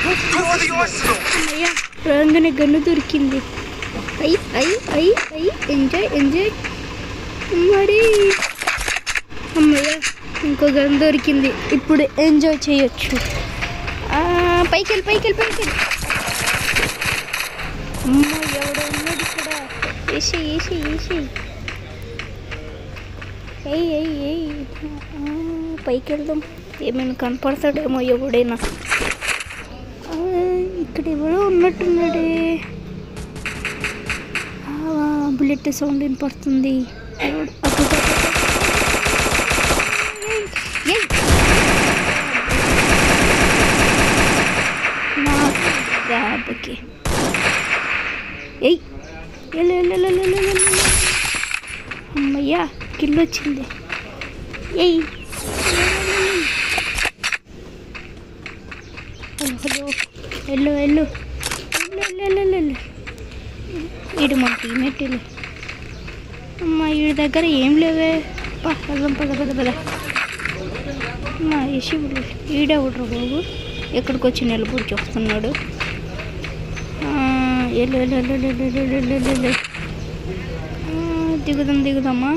అయ్యా రాగానే గన్ను దొరికింది. అయ్యి అయ్యి అయ్యి అయ్యి ఎంజాయ్ ఎంజాయ్. మరి అమ్మయ్య ఇంకో గన్ దొరికింది, ఇప్పుడు ఎంజాయ్ చేయొచ్చు. పైకి వెళ్ళి పైకి వెళ్ళి పైకి వెళ్ళి. అమ్మ ఎవడో ఉన్నాడు ఇక్కడ. వేసి వేసి వేసి ఏయ్ ఏయ్ ఏయ్ పైకి వెళ్దాం. ఏమైనా కనపడతాడేమో ఎవడైనా. ఇక్కడ ఎవడో ఉన్నట్టున్నాడే. బుల్లెట్ సౌండ్ వినపడుతుంది. అమ్మయ్యా కిల్ వచ్చింది. ఏయ్ హలో వెళ్ళు వెళ్ళు వెళ్ళు. వీడు మా టీమేట్. అమ్మ వీడి దగ్గర ఏం లేవే. పదం పద పద పద. అమ్మా యశి ఈడెవడ్రా బాబు, ఎక్కడికి వచ్చి నిలబడి చూస్తున్నాడు. దిగుదాం దిగుదామా.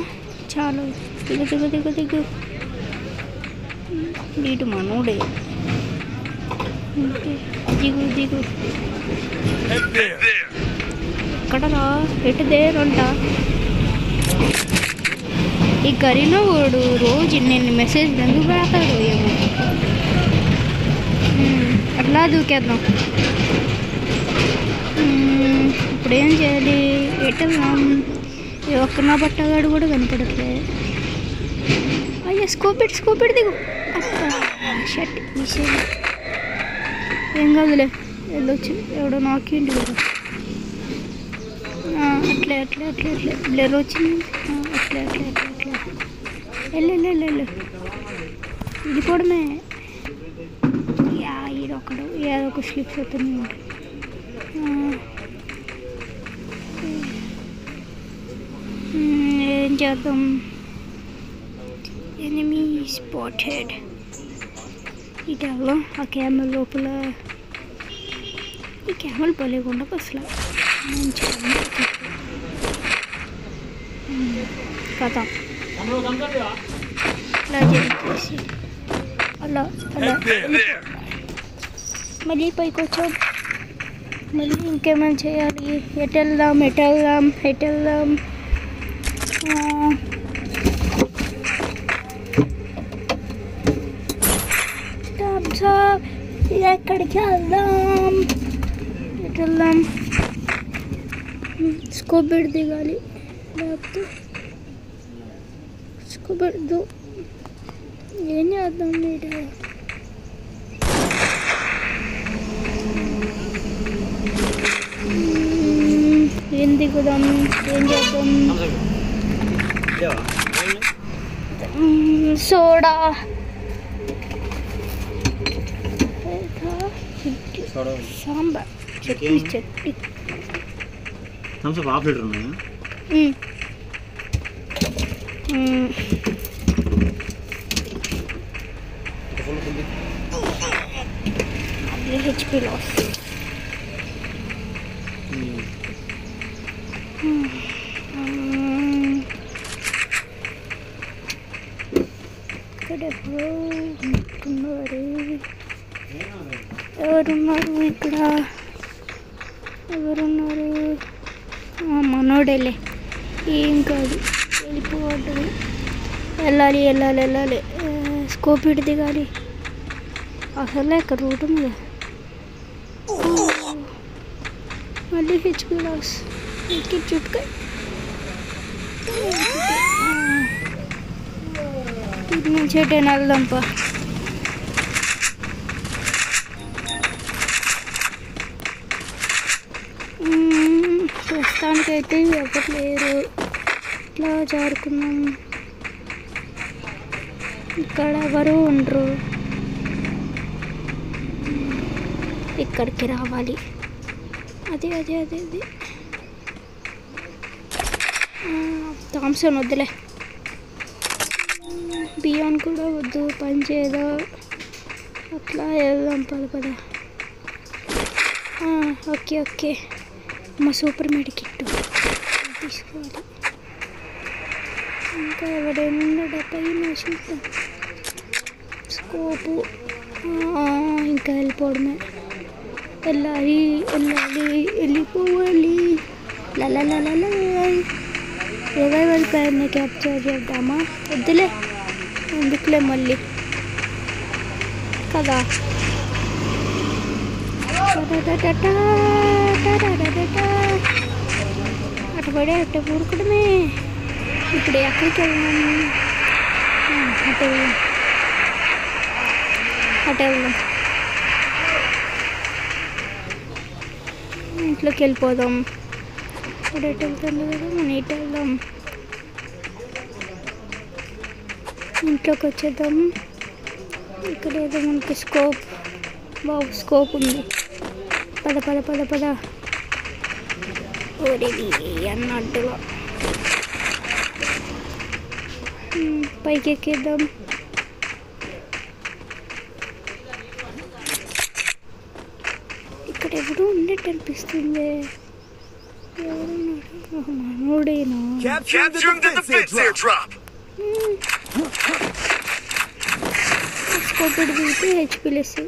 చాలు దిగు దిగు దిగు దిగు. వీడు మనోడే. దిగు దిగు. ఎక్కడరా ఎటుదేరంట. ఈ గరిలో వాడు రోజు నేను మెసేజ్ ఎందుకు పెడతాడు ఏమో. అట్లా దూకేద్దాం. ఇప్పుడు ఏం చేయాలి? ఎటున్నాం? ఒక్క నా బట్టగాడు కూడా కనపడట్లే. అయ్యా స్కోప్ పెట్టి దిగు. షర్ట్ విషయం ఏం కాదులే, వెళ్ళొచ్చు. ఎవడో నాకేంటి కదా. అట్లే అట్లే అట్లే అట్లే బ్లర్ వచ్చింది. అట్లే అట్లే అట్లే అట్లే వెళ్ళు వెళ్ళిపోవడమే. ఈడొక్కడు ఏదో ఒక స్లిప్స్ అవుతుంది. ఏం చేద్దాం? Enemy spotted. ఇటలో ఆ క్యామెల్ లోపల. ఈ క్యామెల్ పలేకుండా అసలు కథ అలా చేసి అలా అలా మళ్ళీ పైకి వచ్చాం. మళ్ళీ ఇంకేమైనా చేయాలి? ఎటు వెళ్దాం? ఎక్కడికి వెళ్దాం? ఎటు వెళ్దాం? స్కోప్ పెట్టి దిగాలి, లేకపోతే స్కోప్ పెడదు. ఏం చేద్దాం? మీరు ఏం దిగుదాం? ఏం చేద్దాం? Soda sambar chutney. Half litre ఉన్నాయా? HP loss. ఇక్కడ ఎవరున్నారు? ఇక్కడ ఎవరున్నారు? మనోడేలే, ఏం కాదు, వెళ్ళిపోవద్దు. వెళ్ళాలి. స్కోప్ ఇటు దిగాలి. అసలే ఇక్కడ రూట్ ఉంది. మళ్ళీ హెచ్పి లాస్. ఎక్కి చుట్టుకాయ ఇటు నుంచి ఎటైనా వెళ్దాంపా. ప్రస్తుతానికైతే ఎవరు లేరు. ఇట్లా జారుకున్నాం. ఇక్కడ ఎవరు ఉండరు. ఇక్కడికి రావాలి. అదే థామ్సన్ వద్దులే, బియాన్ కూడా వద్దు, పని చేయదో. అట్లా వెళ్దాం పద. ఓకే ఓకే మా సూపర్ మెడికిట్ తీసుకోవాలి. ఇంకా ఎవడైనా ఉన్నాడా పైన చూద్దాం. స్కోపు ఇంకా వెళ్ళిపోవడమే. వెళ్ళిపోవాలి. రివైవల్ పైన క్యాప్చర్ చేద్దామా? వద్దులే, ఎందుకులే మళ్ళీ కదా. అటు పడే అట్ట ఊరుకోవడమే. ఇప్పుడు ఎక్కడికి వెళ్దాము? అటు వెళ్దాం. ఇంట్లోకి వెళ్ళిపోదాం. ఇప్పుడు ఎటు వెళ్తుంది కదా, మనం ఇటు వెళ్దాం. ఇంట్లోకి వచ్చేద్దాం. ఇక్కడ ఏదో మనకి స్కోప్, బాబు స్కోప్ ఉంది. పద పద పద పద. ఓరేది అన్నట్టుగా పైకి ఎక్కేద్దాం. ఇక్కడ ఎవరు ఉన్నట్టు అనిపిస్తుంది. మనోడేనా? స్కోప్ పెడితే హెచ్పీ లెస్.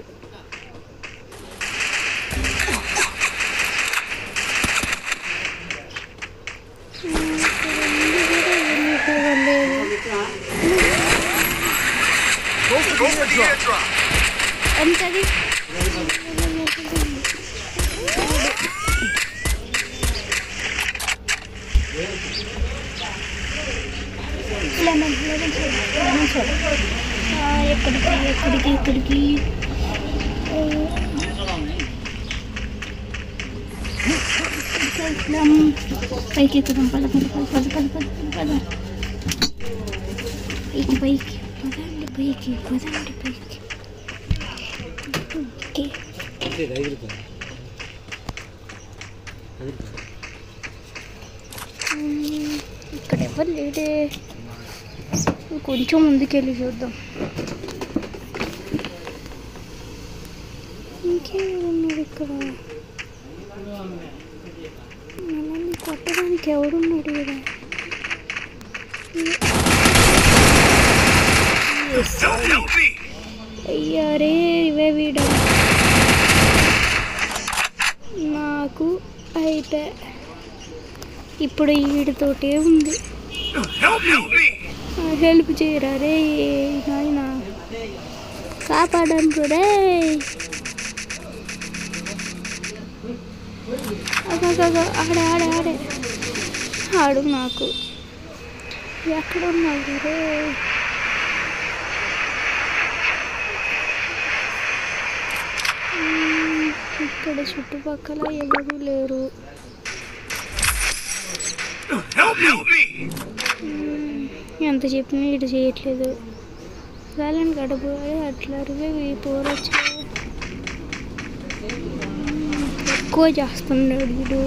ఎంతది? ఎక్కడికి పైకి ఎక్కుదాం. పద పద పద పద పద పద పద పైకి పదండి, పైకి పదండి, పైకి. ఓకే ఇక్కడ ఎవరు లేడే. కొంచెం ముందుకెళ్ళి చూద్దాం. ఇంకేమున్నాడు ఇక్కడ? మనల్ని కొట్టడానికి ఎవడున్నాడు కదా? అయ్యారే ఇవే వీడ నాకు అయితే ఇప్పుడు వీడితోటే ఉంది. హెల్ప్ చేయరా రే నాయన, కాపాడండి రే. ఆడే ఆడే ఆడే ఆడు. నాకు ఎక్కడ ఉన్నాడు రే? ఇక్కడ చుట్టుపక్కల ఎవరు లేరు. ఎంత చెప్పినా ఇటు చేయట్లేదు. సైలెంట్ గడపోయి అట్లా పోరొచ్చు. ఎక్కువ చేస్తున్నాడు వీడు.